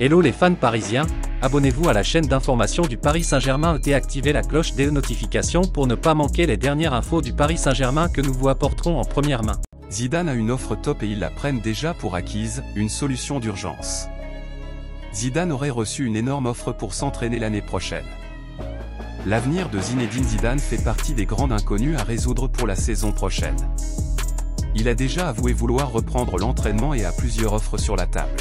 Hello les fans parisiens, abonnez-vous à la chaîne d'information du Paris Saint-Germain et activez la cloche des notifications pour ne pas manquer les dernières infos du Paris Saint-Germain que nous vous apporterons en première main. Zidane a une offre top et ils la prennent déjà pour acquise, une solution d'urgence. Zidane aurait reçu une énorme offre pour s'entraîner l'année prochaine. L'avenir de Zinedine Zidane fait partie des grandes inconnues à résoudre pour la saison prochaine. Il a déjà avoué vouloir reprendre l'entraînement et a plusieurs offres sur la table.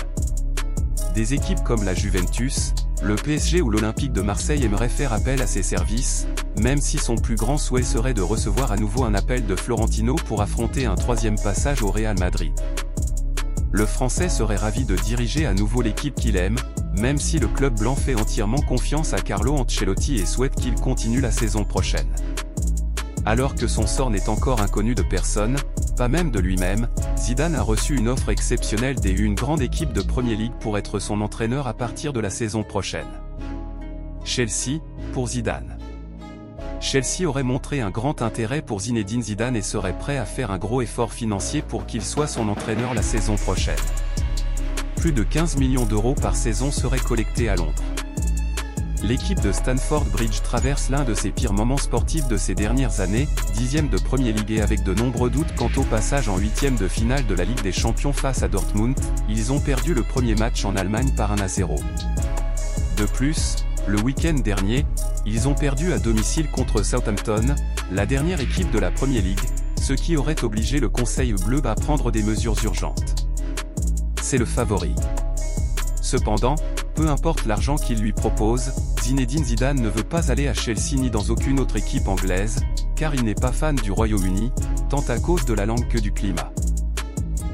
Des équipes comme la Juventus, le PSG ou l'Olympique de Marseille aimeraient faire appel à ses services, même si son plus grand souhait serait de recevoir à nouveau un appel de Florentino pour affronter un troisième passage au Real Madrid. Le Français serait ravi de diriger à nouveau l'équipe qu'il aime, même si le club blanc fait entièrement confiance à Carlo Ancelotti et souhaite qu'il continue la saison prochaine. Alors que son sort n'est encore inconnu de personne, pas même de lui-même, Zidane a reçu une offre exceptionnelle d'une grande équipe de Premier League pour être son entraîneur à partir de la saison prochaine. Chelsea, pour Zidane. Chelsea aurait montré un grand intérêt pour Zinedine Zidane et serait prêt à faire un gros effort financier pour qu'il soit son entraîneur la saison prochaine. Plus de 15 millions d'euros par saison seraient collectés à Londres. L'équipe de Stamford Bridge traverse l'un de ses pires moments sportifs de ces dernières années, 10e de Premier League et avec de nombreux doutes quant au passage en 8e de finale de la Ligue des Champions face à Dortmund, ils ont perdu le premier match en Allemagne par 1-0. De plus, le week-end dernier, ils ont perdu à domicile contre Southampton, la dernière équipe de la Premier League, ce qui aurait obligé le conseil bleu à prendre des mesures urgentes. C'est le favori. Cependant, peu importe l'argent qu'il lui propose, Zinedine Zidane ne veut pas aller à Chelsea ni dans aucune autre équipe anglaise, car il n'est pas fan du Royaume-Uni, tant à cause de la langue que du climat.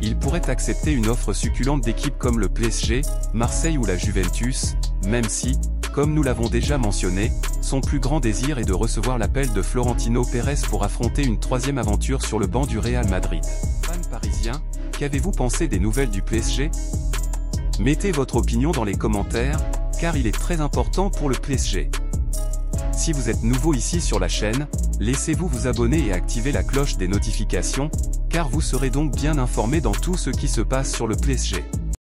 Il pourrait accepter une offre succulente d'équipes comme le PSG, Marseille ou la Juventus, même si, comme nous l'avons déjà mentionné, son plus grand désir est de recevoir l'appel de Florentino Pérez pour affronter une troisième aventure sur le banc du Real Madrid. Fans parisiens, qu'avez-vous pensé des nouvelles du PSG ? Mettez votre opinion dans les commentaires, car il est très important pour le PSG. Si vous êtes nouveau ici sur la chaîne, laissez-vous vous abonner et activer la cloche des notifications, car vous serez donc bien informé dans tout ce qui se passe sur le PSG.